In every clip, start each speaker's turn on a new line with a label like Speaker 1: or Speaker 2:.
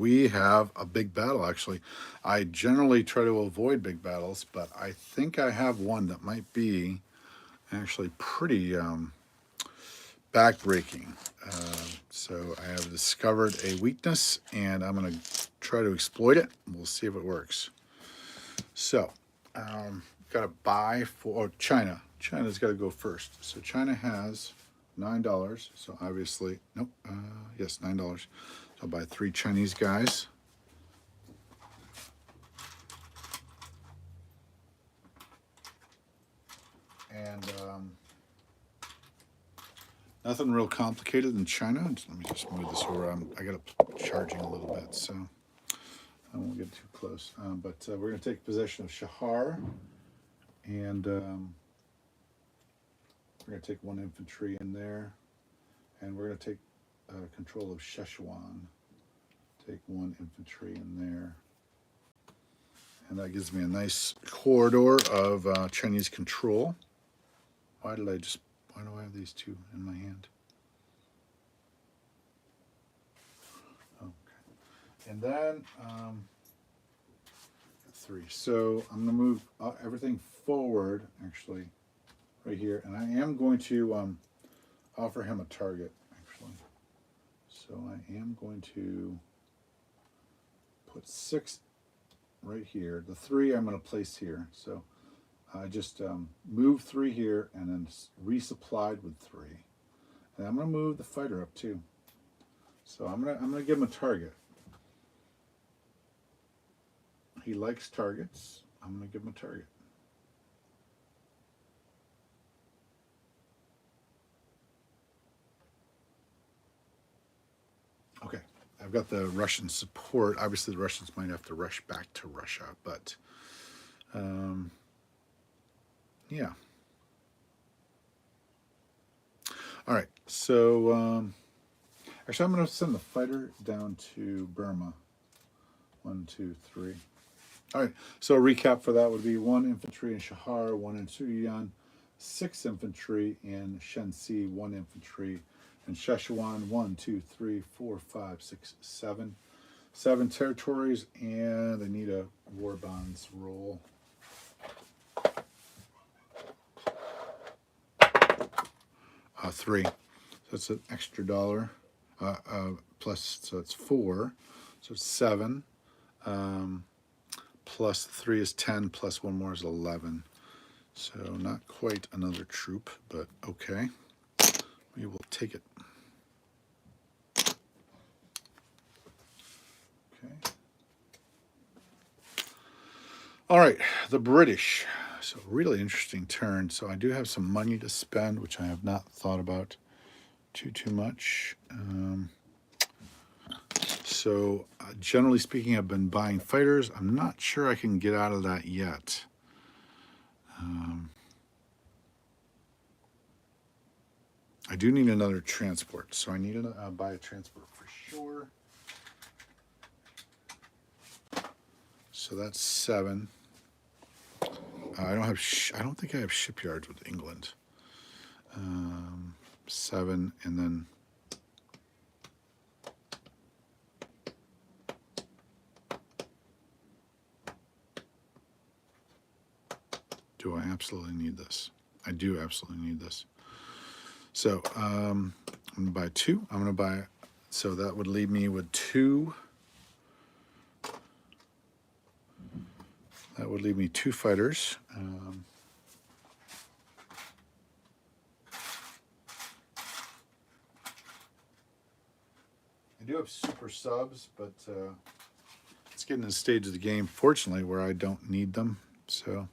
Speaker 1: We have a big battle, actually. I generally try to avoid big battles, but I think I have one that might be actually pretty backbreaking. So I have discovered a weakness, and I'm going to try to exploit it. We'll see if it works. So, got to buy for China. China's got to go first. So China has $9. So obviously, nope. Yes, $9. So I'll buy three Chinese guys. And nothing real complicated in China. Let me just move this over. I got it charging a little bit, so I won't get too close. But we're going to take possession of Shahar, and we're going to take one infantry in there, and we're going to take control of Szechuan. Take one infantry in there, and that gives me a nice corridor of Chinese control. Why do I have these two in my hand? Okay. And then three. So I'm going to move everything forward, actually, right here. And I am going to offer him a target, actually. So I am going to put 6 right here. The 3 I'm going to place here. So I just move 3 here and then resupplied with 3. And I'm going to move the fighter up too. So I'm going to give him a target. He likes targets. I'm going to give him a target. Okay, I've got the Russian support. Obviously, the Russians might have to rush back to Russia, but yeah. All right, so actually, I'm going to send the fighter down to Burma. 1, 2, 3. All right, so a recap for that would be 1 infantry in Shahar, 1 in Suiyuan, 6 infantry in Shenxi, 1 infantry in Szechuan, 1, 2, 3, 4, 5, 6, 7. 7 territories, and they need a war bonds roll. Three. So that's an extra dollar. Plus, so it's 4. So it's 7. Plus 3 is 10, plus 1 more is 11. So not quite another troop, but okay. We will take it. Okay. All right, the British. So really interesting turn. So I do have some money to spend, which I have not thought about too much. So generally speaking, I've been buying fighters. I'm not sure I can get out of that yet. I do need another transport, so I need to buy a transport for sure. So that's 7. I don't think I have shipyards with England. 7, and then do I absolutely need this? I do absolutely need this. So I'm going to buy 2. I'm going to buy, so that would leave me with 2. That would leave me 2 fighters. I do have super subs, but it's getting to the stage of the game, fortunately, where I don't need them. So,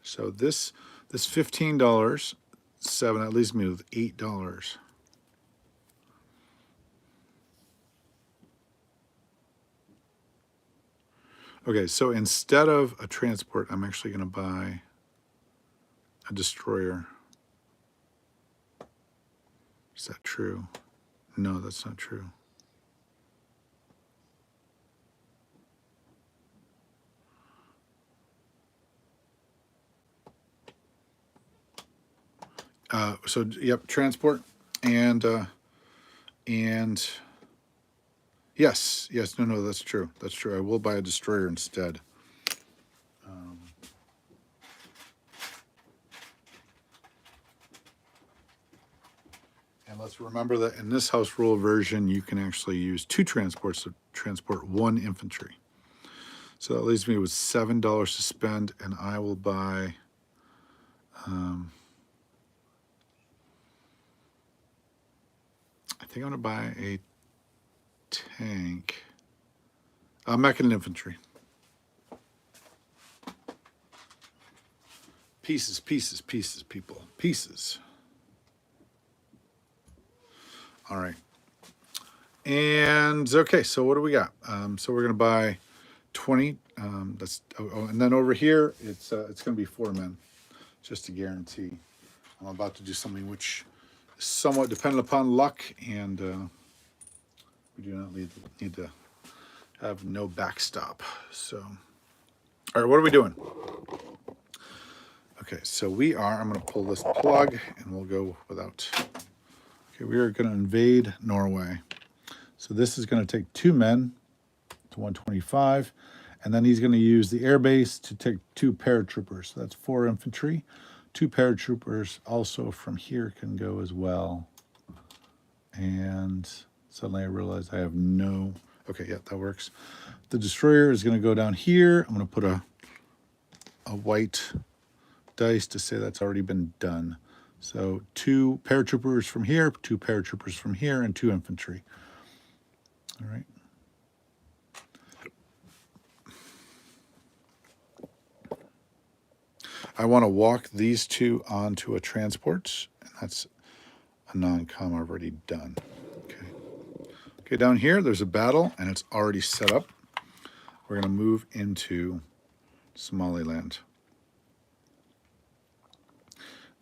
Speaker 1: so this $15, 7, that leaves me with $8. Okay, so instead of a transport, I'm actually going to buy a destroyer. Is that true? No, that's not true. So, yep, transport. And And yes, no, that's true. That's true. I will buy a destroyer instead. And let's remember that in this house rule version, you can actually use 2 transports to transport 1 infantry. So that leaves me with $7 to spend, and I will buy I think I'm gonna buy a tank. Mech and infantry. Pieces, people. Pieces. All right. And okay, so what do we got? So we're gonna buy 20. And then over here it's gonna be 4 men, just to guarantee. I'm about to do something which is somewhat dependent upon luck, and we do not need to have no backstop. So, all right, what are we doing? Okay, so I'm going to pull this plug, and we'll go without. Okay, we are going to invade Norway. So this is going to take 2 men to 125, and then he's going to use the air base to take 2 paratroopers. So that's 4 infantry. 2 paratroopers also from here can go as well. And suddenly I realize I have no. Okay, yeah, that works. The destroyer is going to go down here. I'm going to put a white dice to say that's already been done. So 2 paratroopers from here, 2 paratroopers from here, and 2 infantry. All right. I want to walk these 2 onto a transport, and that's a non-com already done. Okay. Okay, down here there's a battle, and it's already set up. We're going to move into Somaliland.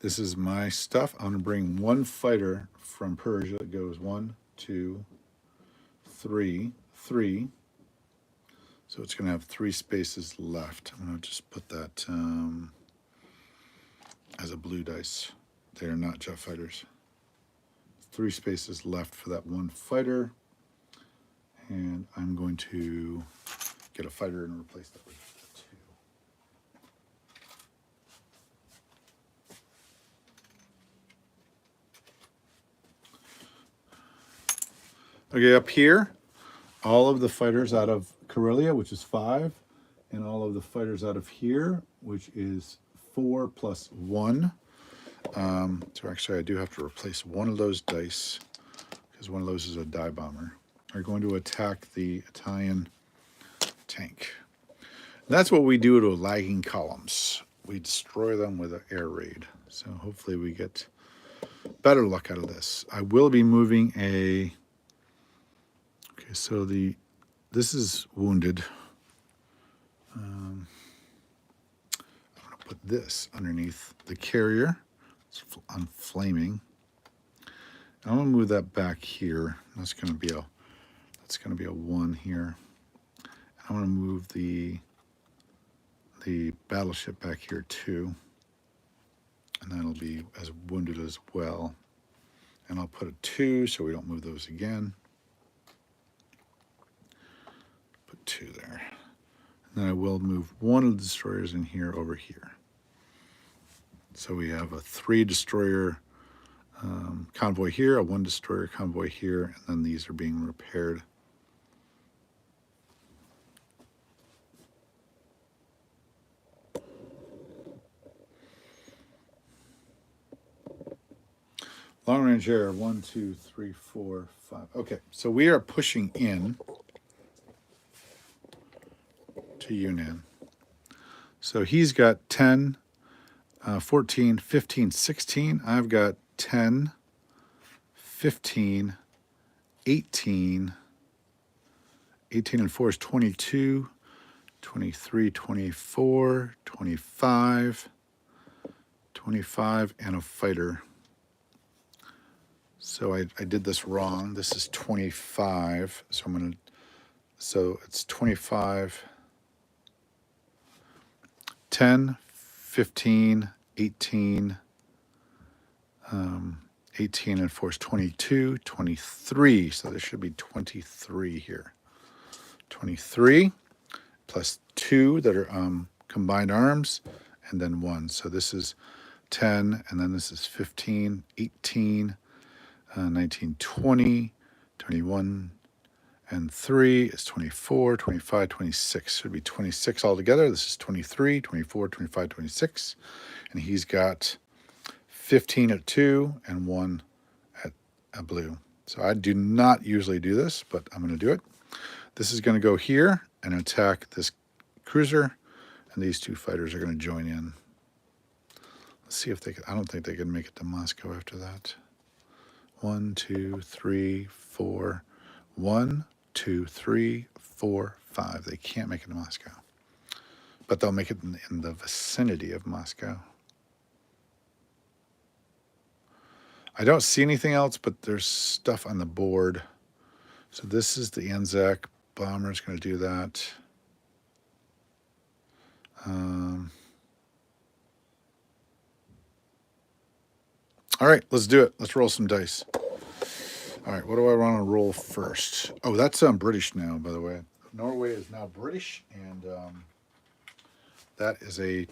Speaker 1: This is my stuff. I'm going to bring 1 fighter from Persia. It goes 1, 2, 3. So it's going to have 3 spaces left. I'm going to just put that as a blue dice. They are not jet fighters. 3 spaces left for that 1 fighter. And I'm going to get a fighter and replace that with 2. Okay, up here, all of the fighters out of Karelia, which is 5, and all of the fighters out of here, which is 4 plus 1. So actually I do have to replace one of those dice, because one of those is a die bomber, are going to attack the Italian tank. And that's what we do to lagging columns. We destroy them with an air raid. So hopefully we get better luck out of this. I will be moving a... Okay, so this is wounded. I'm going to put this underneath the carrier. It's on flaming. I'm going to move that back here. That's going to be a 1 here. I'm going to move the battleship back here too, and that'll be as wounded as well. And I'll put a 2 so we don't move those again. Put 2 there. And then I will move one of the destroyers in here over here. So we have a 3 destroyer convoy here, a 1 destroyer convoy here, and then these are being repaired. Long range air, 1, 2, 3, 4, 5. Okay, so we are pushing in to Yunnan. So he's got 10, 14, 15, 16. I've got 10, 15, 18. 18 and 4 is 22, 23, 24, 25, 25, and a fighter. So I did this wrong. This is 25. So it's 25, 10, 15, 18, 18 and 4 is 22, 23. So there should be 23 here. 23 plus 2 that are combined arms, and then 1. So this is 10, and then this is 15, 18, 19, 20, 21, and 3 is 24, 25, 26. Should be 26 altogether. This is 23, 24, 25, 26. And he's got 15 at 2 and 1 at a blue. So I do not usually do this, but I'm going to do it. This is going to go here and attack this cruiser, and these two fighters are going to join in. Let's see if they can. I don't think they can make it to Moscow after that. 1, 2, 3, 4. 1, 2, 3, 4, 5. They can't make it to Moscow, but they'll make it in the vicinity of Moscow. I don't see anything else, but there's stuff on the board. So this is the Anzac bomber. Is going to do that. All right, let's do it. Let's roll some dice. All right, what do I want to roll first? Oh, that's British now, by the way. Norway is now British, and that is a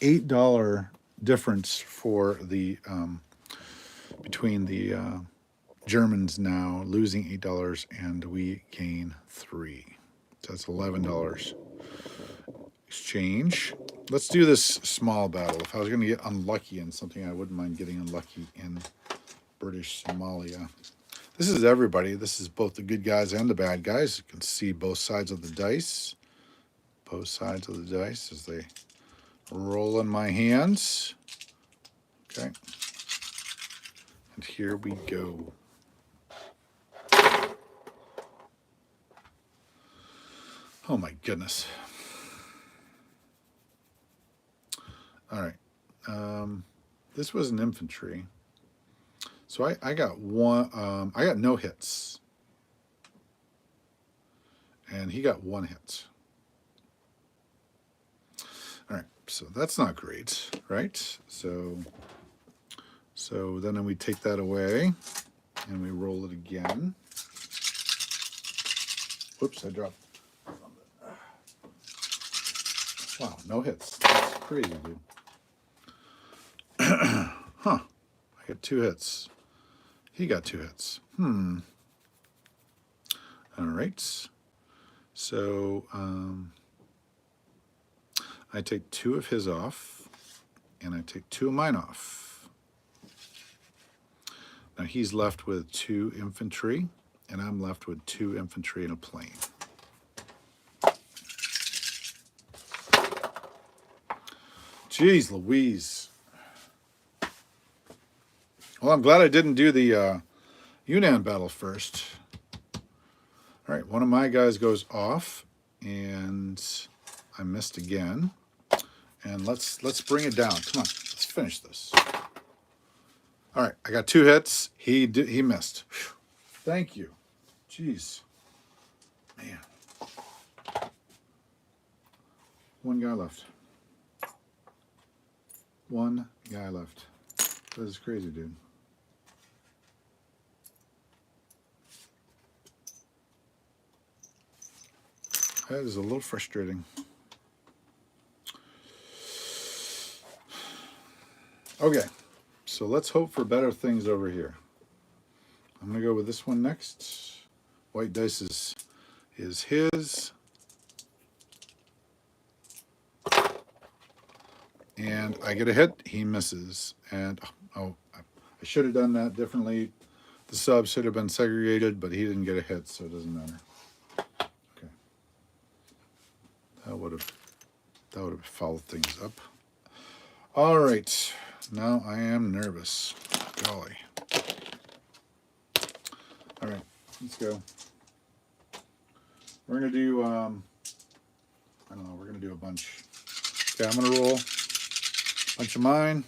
Speaker 1: $8 difference for the between the Germans now losing $8 and we gain 3. So that's $11. Exchange. Let's do this small battle. If I was going to get unlucky in something, I wouldn't mind getting unlucky in British Somalia. This is everybody. This is both the good guys and the bad guys. You can see both sides of the dice. Both sides of the dice as they roll in my hands. Okay. And here we go. Oh my goodness. All right. This was an infantry. So I got one, I got no hits. And he got 1 hit. All right, so that's not great, right? So then we take that away and we roll it again. Whoops, I dropped. Wow, no hits. That's crazy, dude. Huh. I got 2 hits. He got 2 hits. All right. So I take 2 of his off, and I take 2 of mine off. Now he's left with 2 infantry, and I'm left with 2 infantry and a plane. Jeez Louise. Well, I'm glad I didn't do the Yunnan battle first. All right, one of my guys goes off, and I missed again. And let's bring it down. Come on, let's finish this. All right, I got 2 hits. He missed. Whew. Thank you. Jeez, man. 1 guy left. 1 guy left. This is crazy, dude. That is a little frustrating. Okay, so let's hope for better things over here. I'm going to go with this one next. White dice is his. And I get a hit, he misses. And, oh, I should have done that differently. The sub should have been segregated, but he didn't get a hit, so it doesn't matter. Okay. That would have fouled things up. All right. Now I am nervous. Golly. All right, let's go. We're going to do, I don't know, we're going to do a bunch. Okay, I'm going to roll a bunch of mine.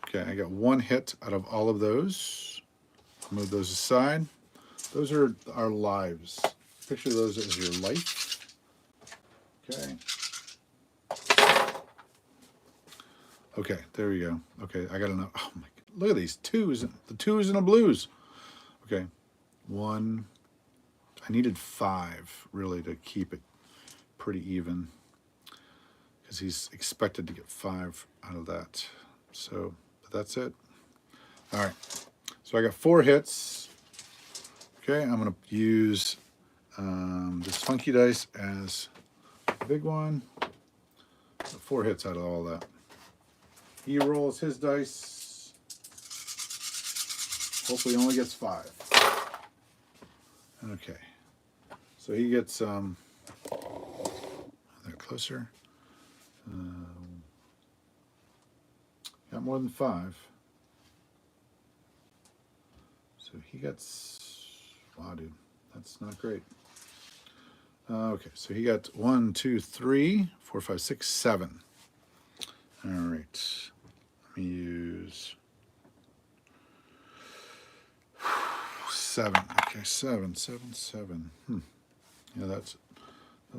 Speaker 1: Okay, I got 1 hit out of all of those. Move those aside. Those are our lives. Picture those as your life. Okay. Okay, there we go. Okay, I got enough. Oh my, Look at these twos, the twos and the blues. Okay, 1. I needed 5 really to keep it pretty even, because he's expected to get 5 out of that. So, but that's it. All right. So I got 4 hits. Okay, I'm gonna use this funky dice as a big one. 4 hits out of all that. He rolls his dice. Hopefully he only gets 5. Okay. So he gets that closer. Got more than 5. So he gets, wow, dude, that's not great. Okay, so he got 1, 2, 3, 4, 5, 6, 7. All right, let me use 7. Okay, 7, 7, 7. Yeah, that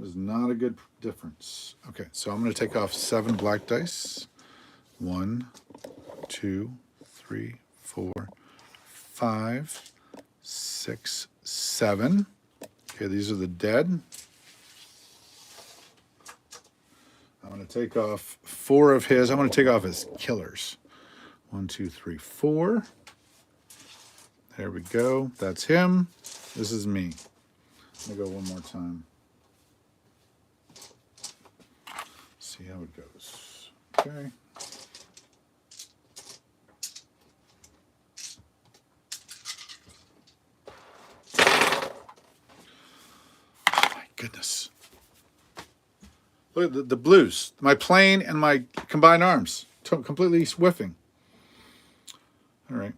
Speaker 1: is not a good difference. Okay, so I'm going to take off 7 black dice. 1, 2, 3, 4, 5, 6, 7. Okay, these are the dead. I'm going to take off 4 of his. I'm going to take off his killers. 1, 2, 3, 4. There we go. That's him. This is me. Let me go one more time. See how it goes. Okay. My goodness. Look at the blues. My plane and my combined arms. Completely whiffing. All right.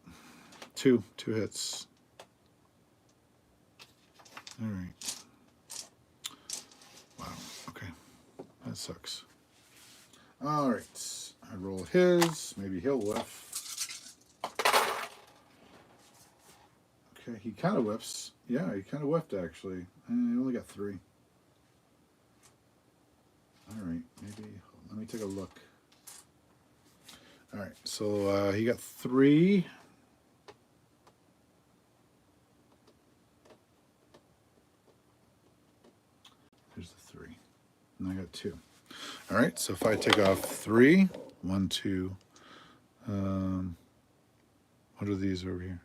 Speaker 1: 2 hits. All right. Wow. Okay. That sucks. All right. I roll his. Maybe he'll whiff. Okay. He kind of whiffs. Yeah, he kind of whiffed actually. And he only got 3. All right. Maybe. Let me take a look. All right. So he got 3. There's the 3. And I got 2. All right, so if I take off 3, 1, 2, what are these over here?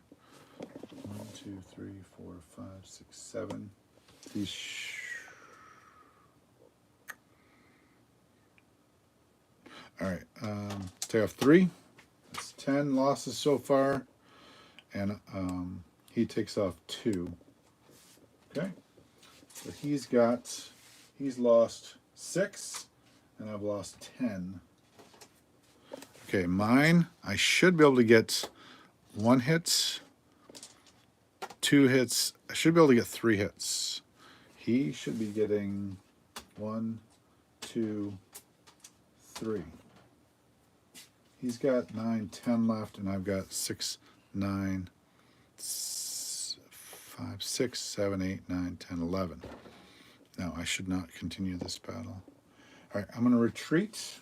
Speaker 1: 1, 2, 3, 4, 5, 6, 7. These. All right, take off 3. That's 10 losses so far, and he takes off 2. Okay, so he's lost 6. And I've lost 10. Okay, mine, I should be able to get 1 hit, 2 hits. I should be able to get 3 hits. He should be getting 1, 2, 3. He's got 9, 10 left, and I've got 6, 9, 5, 6, 7, 8, 9, 10, 11. Now, I should not continue this battle. All right, I'm going to retreat.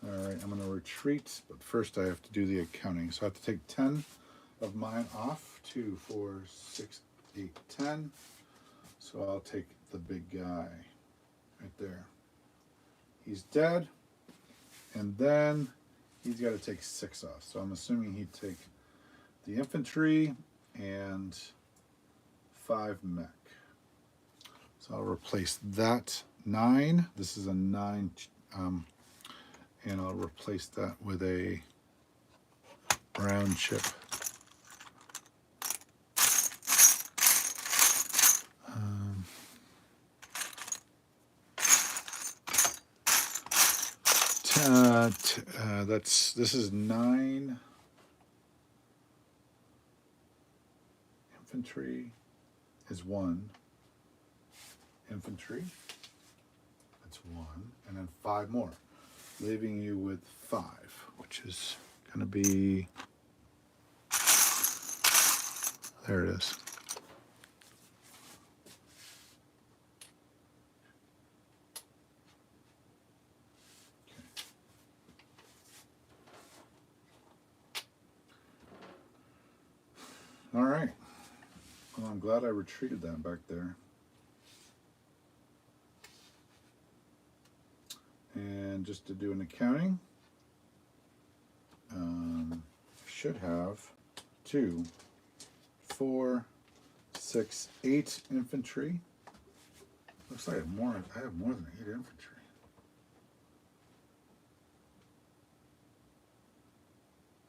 Speaker 1: All right, I'm going to retreat, but first I have to do the accounting. So I have to take 10 of mine off. 2, 4, 6, 8, 10. So I'll take the big guy right there. He's dead. And then he's got to take 6 off. So I'm assuming he'd take the infantry and 5 mech. So I'll replace that 9. This is a 9, and I'll replace that with a brown chip. This is 9 infantry is 1 infantry. That's 1, and then 5 more, leaving you with 5, which is going to be, there it is. Well, I'm glad I retreated that back there. And just to do an accounting, should have 2, 4, 6, 8 infantry. Looks like I have more than 8 infantry.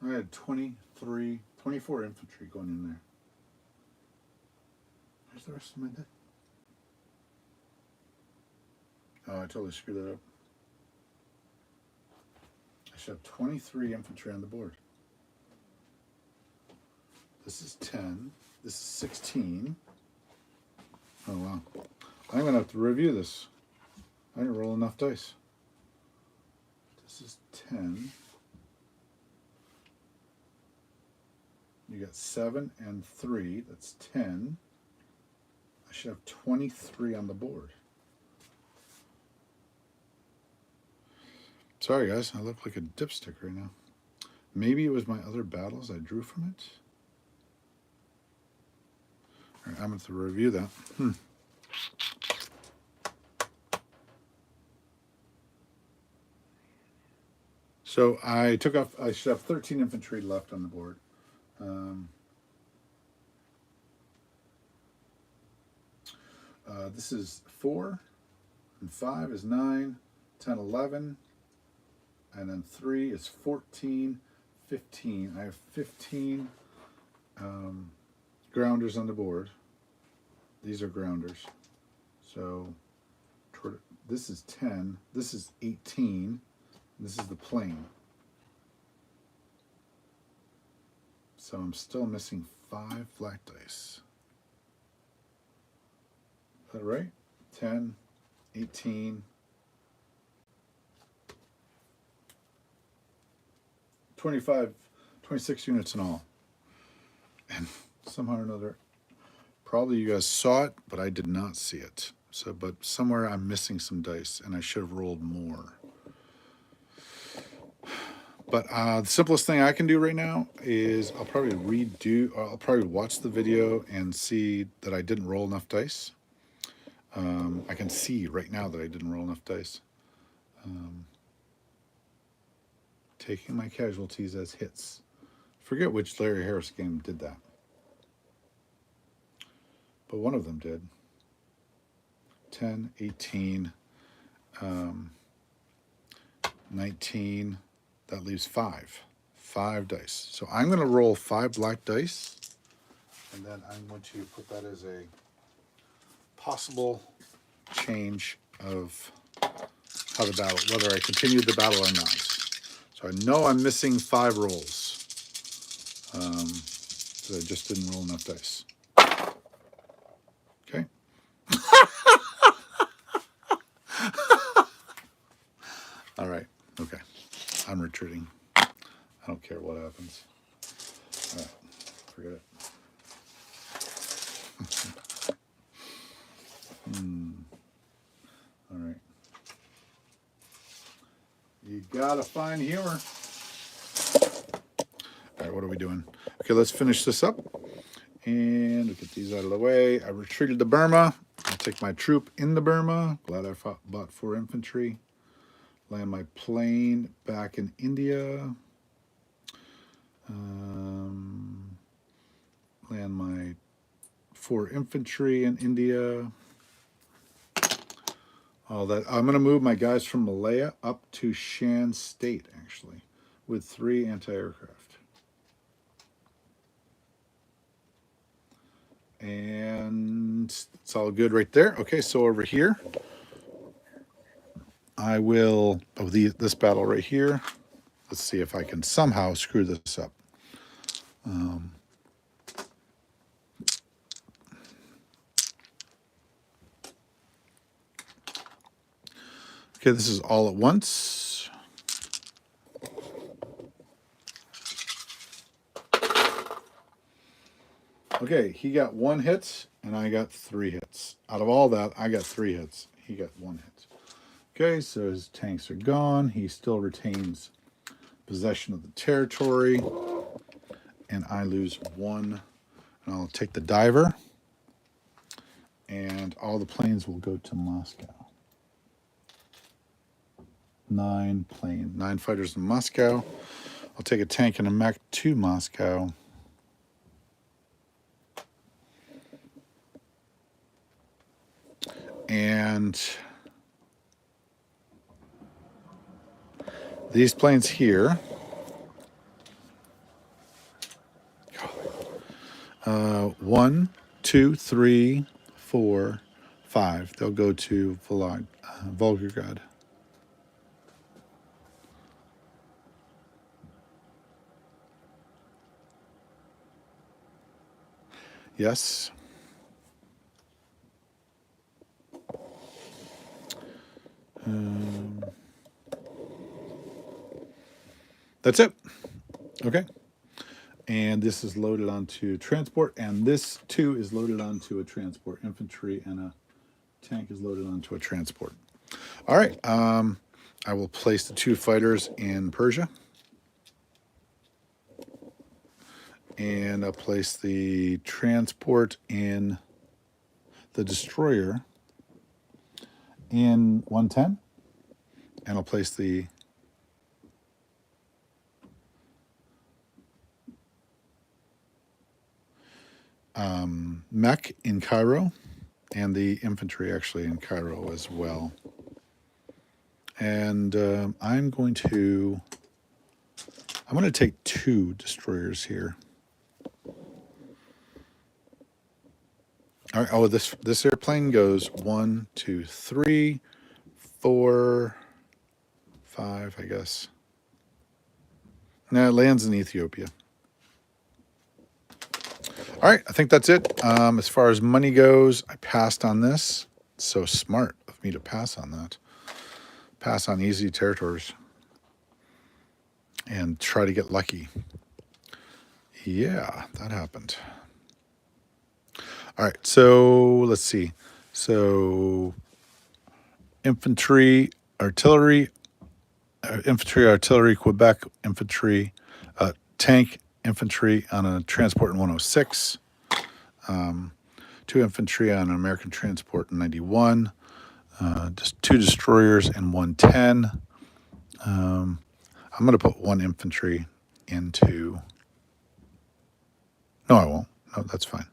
Speaker 1: I had 24 infantry going in there. Where's the rest of my deck? Oh, I totally screwed that up. I should have 23 infantry on the board. This is 10. This is 16. Oh, wow. I'm going to have to review this. I didn't roll enough dice. This is 10. You got 7 and 3. That's 10. I should have 23 on the board. Sorry, guys. I look like a dipstick right now. Maybe it was my other battles I drew from it. All right, I'm going to have to review that. So I took off, I should have 13 infantry left on the board. This is 4, and 5 is 9, 10, 11, and then 3 is 14, 15. I have 15 grounders on the board. These are grounders. So this is 10, this is 18, this is the plane. So I'm still missing 5 black dice. Is that right? 10, 18, 25, 26 units in all. And somehow or another, probably you guys saw it, but I did not see it. So, but somewhere I'm missing some dice, and I should have rolled more. But the simplest thing I can do right now is I'll probably watch the video and see that I didn't roll enough dice. I can see right now that I didn't roll enough dice. Taking my casualties as hits. Forget which Larry Harris game did that. But one of them did. 10, 18, 19, that leaves 5. 5 dice. So I'm going to roll 5 black dice, and then I'm going to put that as a possible change of how the battle, whether I continued the battle or not. So I know I'm missing 5 rolls. So I just didn't roll enough dice. Okay. All right. Okay. I'm retreating. I don't care what happens. All right. Forget it. All right. You gotta find humor. All right, what are we doing? Okay, let's finish this up. And we'll get these out of the way. I retreated to Burma. I'll take my troop in the Burma. Glad I bought 4 infantry. Land my plane back in India. Land my 4 infantry in India. All that. I'm going to move my guys from Malaya up to Shan State, actually, with 3 anti-aircraft. And it's all good right there. Okay, so over here, I will, this battle right here, let's see if I can somehow screw this up. Okay, this is all at once. Okay, he got 1 hit, and I got 3 hits. Out of all that, I got 3 hits. He got 1 hit. Okay, so his tanks are gone. He still retains possession of the territory. And I lose 1. And I'll take the diver. And all the planes will go to Moscow. 9 planes, 9 fighters in Moscow. I'll take a tank and a mech to Moscow. And these planes here, 1, 2, 3, 4, 5. They'll go to Volgograd. Yes. That's it. Okay. And this is loaded onto transport, and this too is loaded onto a transport. Infantry and a tank is loaded onto a transport. All right. I will place the 2 fighters in Persia. And I'll place the transport in the destroyer in 110. And I'll place the mech in Cairo and the infantry actually in Cairo as well. And I'm going to take 2 destroyers here. All right. Oh, this airplane goes 1, 2, 3, 4, 5, I guess. No, it lands in Ethiopia. All right, I think that's it. As far as money goes, I passed on this. It's so smart of me to pass on that. Pass on easy territories and try to get lucky. Yeah, that happened. All right, so let's see. So infantry, artillery, Quebec, infantry, tank, infantry on a transport in 106. 2 infantry on an American transport in 91. Just 2 destroyers in 110. I'm going to put 1 infantry into... No, I won't. No, that's fine.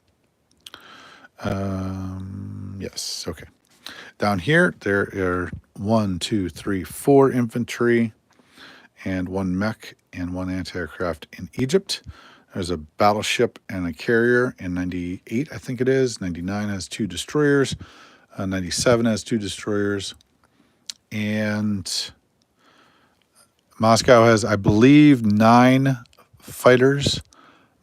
Speaker 1: Yes, okay. Down here, there are 1, 2, 3, 4 infantry and 1 mech and 1 anti-aircraft in Egypt. There's a battleship and a carrier in 98, I think it is. 99 has 2 destroyers. 97 has 2 destroyers. And Moscow has, I believe, 9 fighters.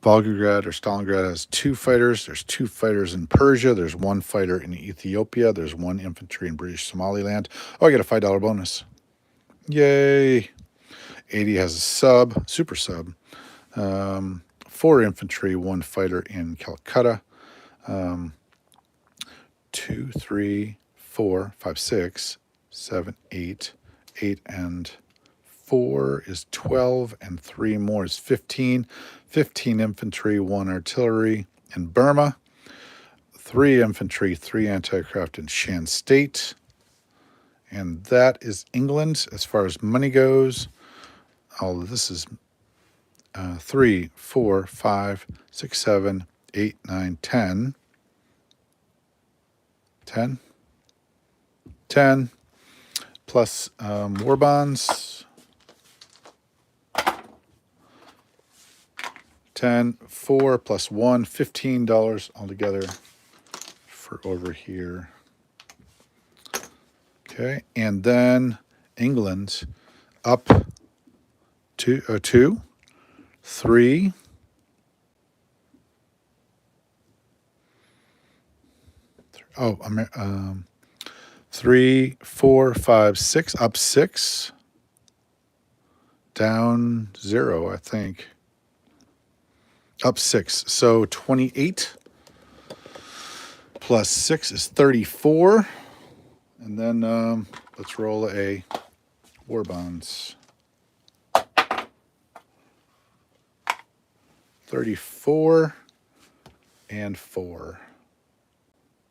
Speaker 1: Volgograd or Stalingrad has 2 fighters. There's 2 fighters in Persia. There's 1 fighter in Ethiopia. There's 1 infantry in British Somaliland. Oh, I get a $5 bonus. Yay. 80 has a sub, super sub. 4 infantry, 1 fighter in Calcutta. 2, 3, 4, 5, 6, 7, 8. 8 and 4 is 12, and 3 more is 15. 15 infantry, 1 artillery in Burma. 3 infantry, 3 anti-aircraft in Shan State. And that is England as far as money goes. All of this is 3, 4, 5, 6, 7, 8, 9, 10. 10. 10 plus war bonds. 10, 4 plus 1, $15 altogether for over here. Okay, and then England up to 2, 3, 3, 4, 5, 6, up 6, down 0, I think. Up 6, so 28 plus 6 is 34. And then let's roll a war bonds. 34 and 4.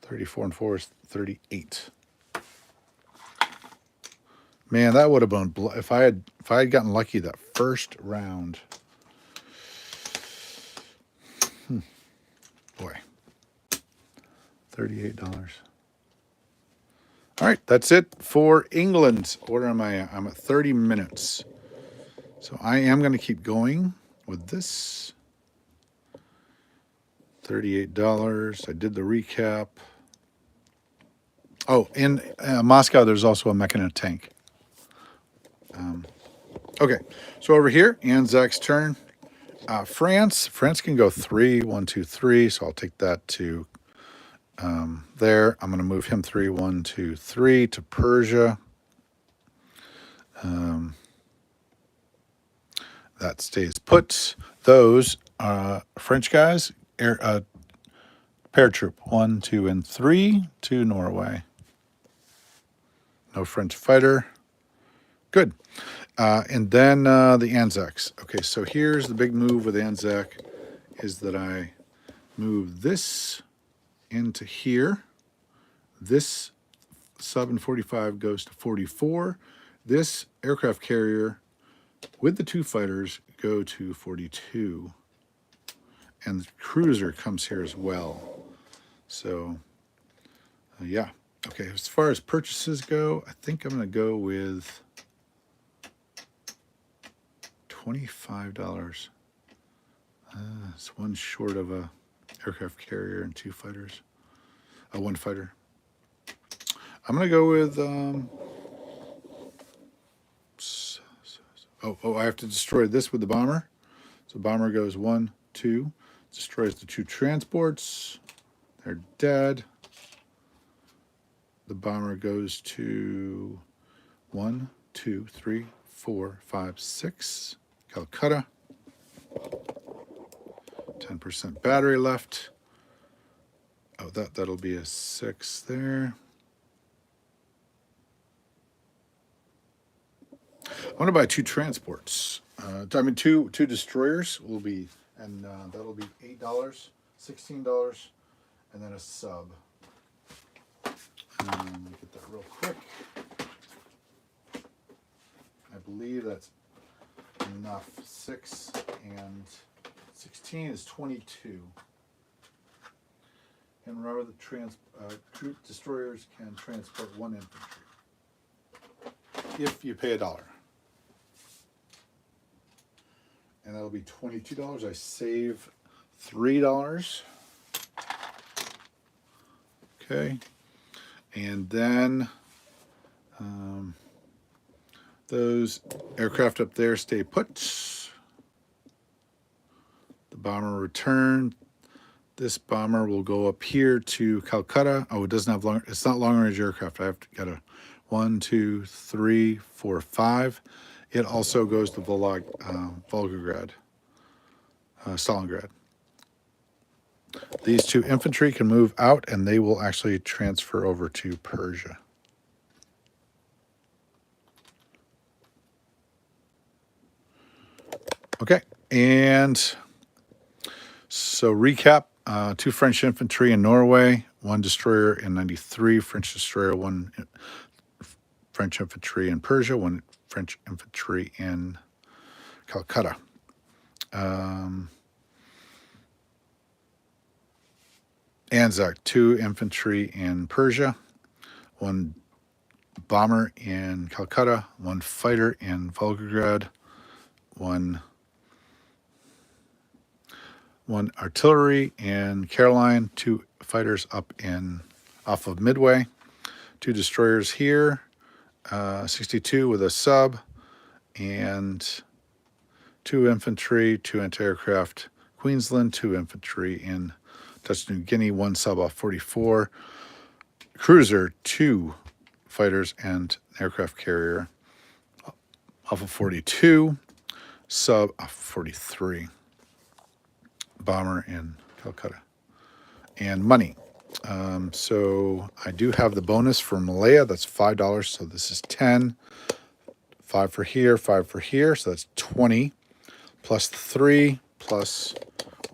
Speaker 1: 34 and 4 is 38. Man, that would have been if I had gotten lucky that first round. Boy, $38. All right, that's it for England. What am I at? I'm at 30 minutes. So I am going to keep going with this. $38. I did the recap. Oh, in Moscow, there's also a mech and a tank. Okay, so over here, Anzac's turn. France can go 3, 1, 2, 3. So I'll take that to there. I'm going to move him 3, 1, 2, 3 to Persia. That stays put. Those French guys, paratroop 1, 2, and 3 to Norway. No French fighter. Good. And then the Anzacs. Okay, so here's the big move with Anzac is that I move this into here. This sub in 45 goes to 44. This aircraft carrier with the 2 fighters go to 42. And the cruiser comes here as well. So, yeah. Okay, as far as purchases go, I think I'm going to go with $25. It's one short of a aircraft carrier and 2 fighters. 1 fighter. I'm going to go with... I have to destroy this with the bomber. So bomber goes 1, 2. Destroys the 2 transports. They're dead. The bomber goes to 1, 2, 3, 4, 5, 6. Calcutta. 10% battery left. Oh, that'll be a 6 there. I want to buy 2 transports. Two destroyers will be, and that'll be $8, $16, and then a sub. Let me get that real quick. I believe that's enough. 6 and 16 is 22. And remember, the troop destroyers can transport 1 infantry if you pay $1. And that'll be $22. I save $3. Okay. And then those aircraft up there stay put. The bomber returned. This bomber will go up here to Calcutta. Oh, it doesn't have long. It's not long range aircraft. I have to get a 1, 2, 3, 4, 5. It also goes to Volgograd, Stalingrad. These 2 infantry can move out, and they will actually transfer over to Persia. Okay, and so recap, 2 French infantry in Norway, 1 destroyer in 93, French destroyer, 1 French infantry in Persia, 1 French infantry in Calcutta. Anzac, 2 infantry in Persia, 1 bomber in Calcutta, 1 fighter in Volgograd, 1 artillery in Caroline, 2 fighters off of Midway, 2 destroyers here, 62 with a sub, and 2 infantry, 2 anti-aircraft Queensland, 2 infantry in Dutch New Guinea, 1 sub off 44, cruiser, 2 fighters and aircraft carrier off of 42, sub off 43, bomber in Calcutta. And money. So I do have the bonus for Malaya. That's $5. So this is 10. 5 for here, 5 for here. So that's 20 plus 3 plus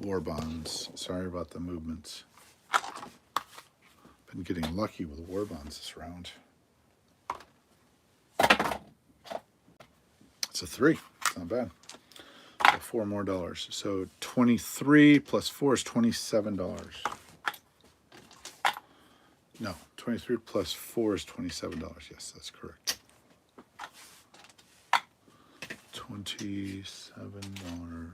Speaker 1: war bonds. Sorry about the movements. Been getting lucky with war bonds this round. It's a 3. It's not bad. $4 more. So 23 plus 4 is $27. No, 23 plus 4 is $27. Yes, that's correct. $27.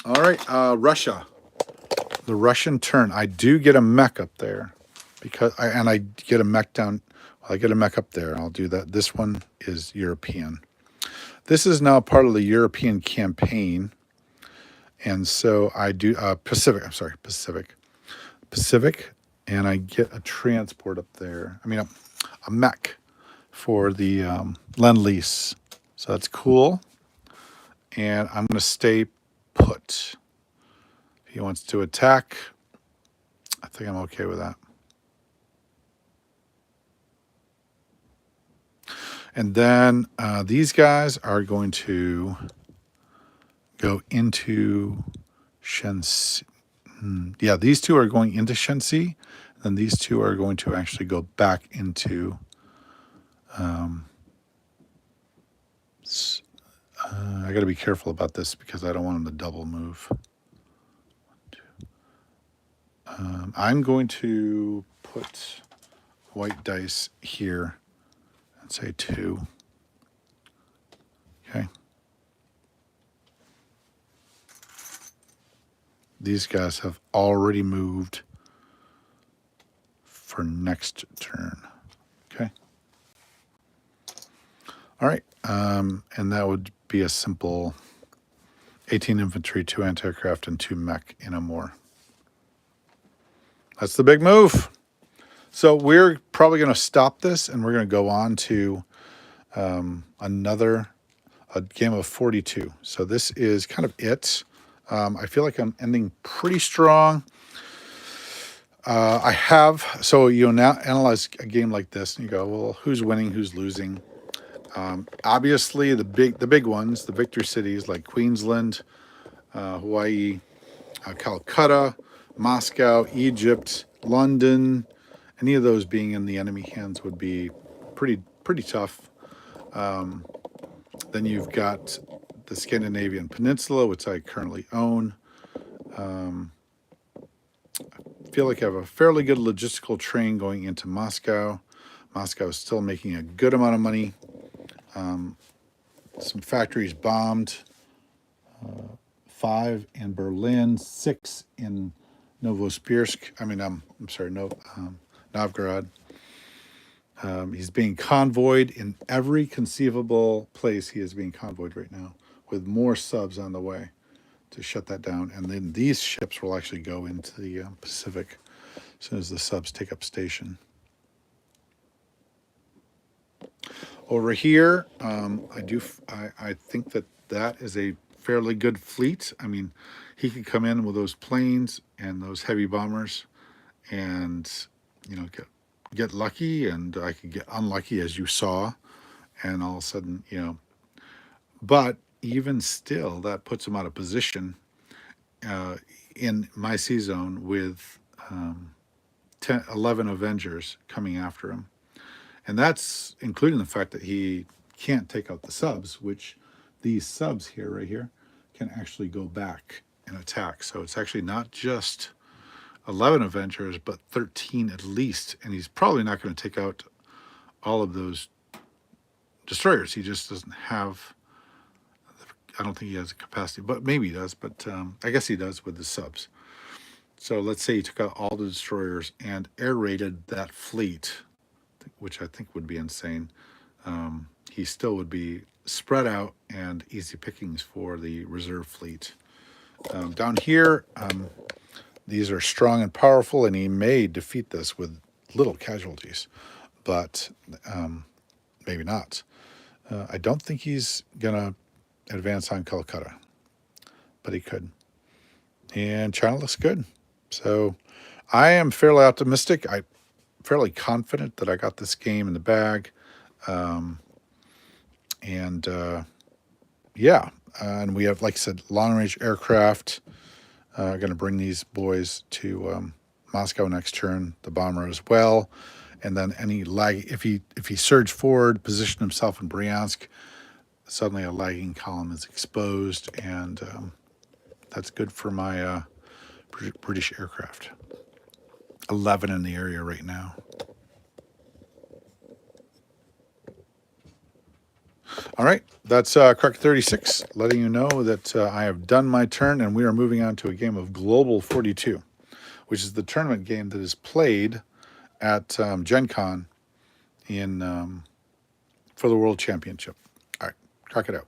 Speaker 1: All right, Russia. The Russian turn. I do get a mech up there because I get a mech down. I get a mech up there. I'll do that. This one is European. This is now part of the European campaign, and so I do Pacific. I'm sorry, Pacific, and I get a transport up there. I mean, a mech for the Lend-Lease. So that's cool. And I'm going to stay put. If he wants to attack, I think I'm okay with that. And then these guys are going to go into Shenxi. Yeah, these two are going into Shenxi. And these two are going to actually go back into... I got to be careful about this because I don't want them to double move. I'm going to put white dice here and say 2. Okay. These guys have already moved for next turn. Okay. All right. And that would be a simple 18 infantry, 2 anti-aircraft, and 2 mech in a more. That's the big move. So we're probably going to stop this, and we're going to go on to a game of 42. So this is kind of it. I feel like I'm ending pretty strong. So you now analyze a game like this, and you go, well, who's winning, who's losing? Obviously, the big ones, the victor cities like Queensland, Hawaii, Calcutta, Moscow, Egypt, London, any of those being in the enemy hands would be pretty tough. Then you've got the Scandinavian Peninsula, which I currently own. I feel like I have a fairly good logistical train going into Moscow. Moscow is still making a good amount of money. Some factories bombed. 5 in Berlin, 6 in Novosibirsk. Novgorod. He's being convoyed in every conceivable place. He is being convoyed right now with more subs on the way to shut that down. And then these ships will actually go into the Pacific as soon as the subs take up station. Over here, I think that is a fairly good fleet. I mean, he could come in with those planes and those heavy bombers and, get lucky, and I could get unlucky, as you saw, and all of a sudden, but even still, that puts him out of position in my C zone with 11 Avengers coming after him. And that's including the fact that he can't take out the subs, which these subs here, right here, can actually go back and attack. So it's actually not just 11 Avengers, but 13 at least. And he's probably not going to take out all of those destroyers. He just doesn't have, I don't think he has the capacity, but maybe he does. But I guess he does with the subs. So let's say he took out all the destroyers and air raided that fleet, which I think would be insane. He still would be spread out and easy pickings for the reserve fleet. Down here, these are strong and powerful, and he may defeat this with little casualties, but maybe not. I don't think he's going to advance on Calcutta, but he could. And China looks good. So I am fairly optimistic. I'm fairly confident that I got this game in the bag. And we have, like I said, long-range aircraft. Going to bring these boys to Moscow next turn, the bomber as well. And then any lag, if he surged forward, positioned himself in Bryansk, suddenly a lagging column is exposed, and that's good for my British aircraft. 11 in the area right now. All right, that's Crack 36, letting you know that I have done my turn, and we are moving on to a game of Global 42, which is the tournament game that is played at Gen Con in, for the World Championship. All right, crack it out.